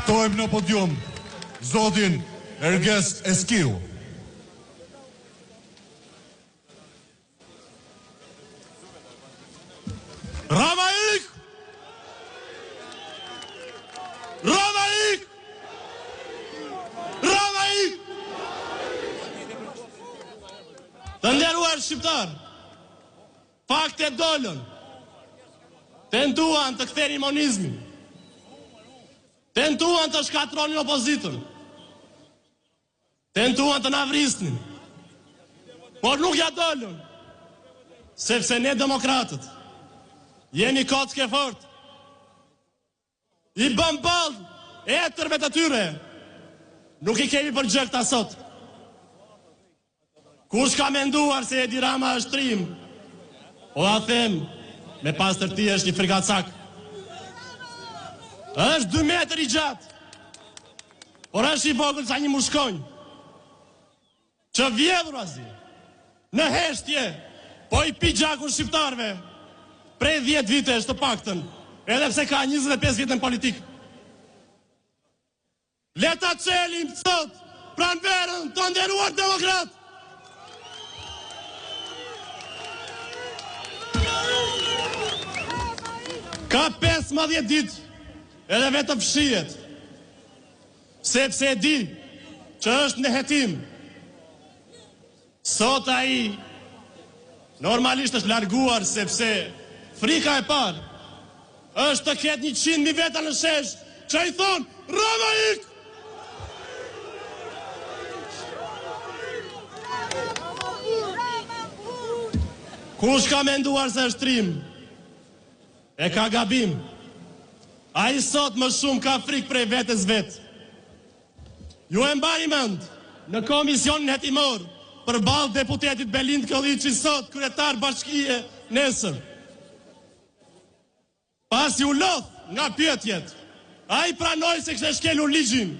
Ftojmë në podium zotin Erges Eskiu. Ramaik! Ramaik! Ramaik! Të nderuar shqiptar, fakte dolën, tentuan të ktheni monizmin, tentuan të shkatronin opozitën, tentuan të na vrisnin, por nuk ja dolën, sepse ne demokratët jemi kocke fort, i bëm ballë etërve të tyre, nuk i kemi për gjë këta sot. Kush ka menduar se Edi Rama është trim, o a them, me pas tërti është një frikacak. Është 2 metër i gjatë, por është i vogël sa një mushkonj, që vjedhur azi, në heshtje, po i pi gjakun shqiptarve, prej 10 vitesh të paktën, edhe pse ka 25 vite në politikë. Le ta çelim sot pranverën të nderuar demokrat. Ka 15 ditë edhe vetë fshihet, sepse e di që është në hetim. Sot ai normalisht është larguar, sepse frika e parë është të ketë 100.000 veta në shesh që i thonë Ramaik! Kush ka menduar se është trim, e ka gabim. A i sot më shumë ka frikë prej vetës vetë. Ju e mbani mend në komisionin hetimor për balë deputetit Belind Kolliçi, sot kryetar bashkie nesër. Pasi u lodh nga pyetjet, a i pranoj se kështë shkelur ligjin,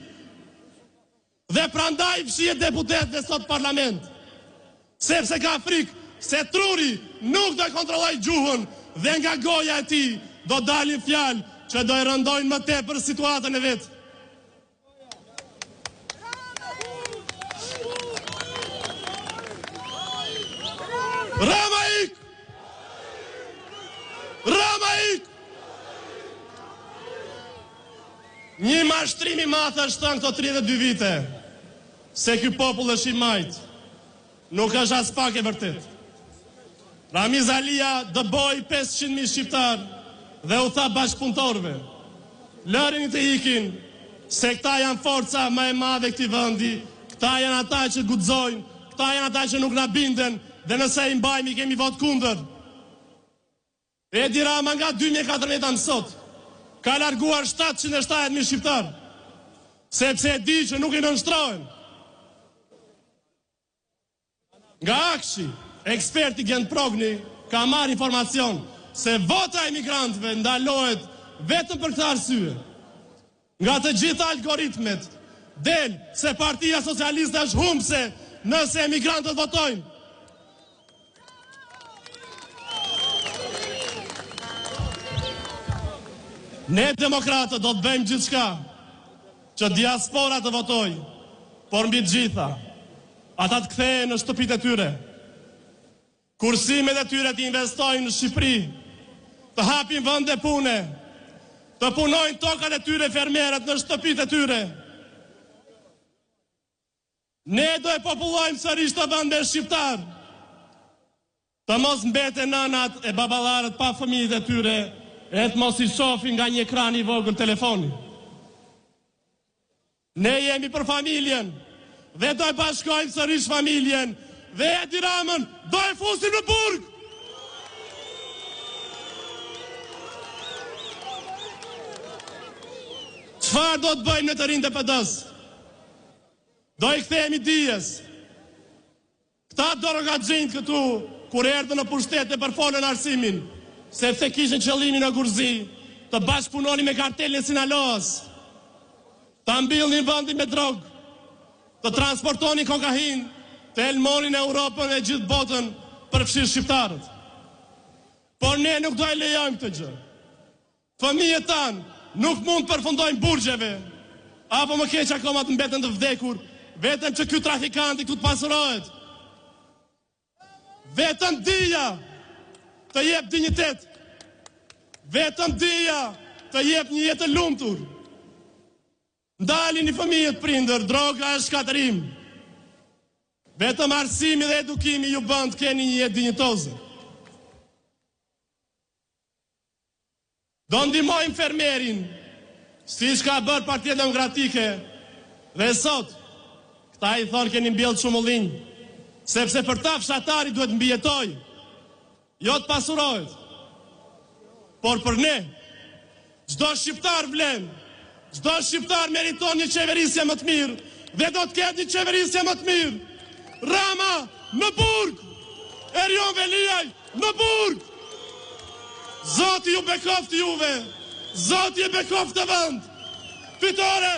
dhe prandaj fshihet deputet dhe sot parlament, sepse ka frikë se truri nuk do kontrolloj gjuhën dhe nga goja e tij do dalin fjalë që do e rëndojnë më tepër situatën e vet. Ramaik! Ramaik! Një mashtrim i madh është këto 32 vite, se ky popull është i majt, nuk është as pak e vërtet. Ramiz Alia dëboi 500.000 shqiptar dhe u tha bashkëpunëtorëve, lërini të ikin, se këta janë forca më e madhe këtij vendi, këta janë ata që guxojnë, këta janë ata që nuk na binden, dhe nëse i mbajmë i kemi vot kundër. Edi Rama nga 2014 më sot ka larguar 770.000 shqiptar, sepse e di që nuk i nënshtrohen. Nga Akshi, eksperti Gent Progni ka marrë informacion se vota e migrantëve ndalohet vetëm për këtë arsye. Nga të gjitha algoritmet del se Partia Socialiste është humbse nëse emigrantët votojnë. Ne demokratët do të bëjmë gjithçka që diaspora të votojë, por mbi të gjitha ata të kthehen në shtëpitë e tyre. Kursimet e tyre të investojnë në Shqipëri, të hapin vende pune, të punojnë tokat e tyre fermerët në shtëpitë e tyre. Ne do e popullojmë sërish të vende shqiptar, të mos mbeten nënat e baballarët pa fëmijët e tyre, e të mos i shohin nga një ekran i vogël telefoni. Ne jemi për familjen dhe do e bashkojmë sërish familjen, dhe Edi Ramën do e fusim në burg. Çfarë do të bëjmë në të rinjtë e PD-s? Do i kthehemi dijes. Këta dorogaxhinjt këtu, kur erdhën në pushtet e përfolën arsimin, sepse kishin qëllimin në Gurzi, të bashkëpunonin me kartelin e Sinaloas, të mbillnin vendin me drogë, të transportonin kokain, të elmonin Europën e gjithë botën përfshirë shqiptarët. Por ne nuk do e lejojmë këtë gjë. Fëmijët tanë nuk mund përfundojnë burgjeve, apo më keq akoma të mbeten të vdekur, vetëm që ky trafikanti këtu të pasurohet. Vetëm dija të jep dinjitet. Vetëm dija të jep një jetë të lumtur. Ndalini fëmijët prindër, droga është shkatërim. Vetëm arsimi dhe edukimi ju bën të keni një jetë dinjitoze. Do ndihmojmë fermerin, siç ka bërë Partia Demokratike, dhe sot këta i thonë keni mbjellë shumë ullinj, sepse për ta fshatari duhet mbijetoj, jo të pasurohet. Por për ne, çdo shqiptar vlen, çdo shqiptar meriton një qeverisje më të mirë, dhe do të ketë një qeverisje më të mirë. Rama në burg, Erion Veliaj në burg. Zoti ju bekoft juve, Zoti e bekoft të vend. Fitore!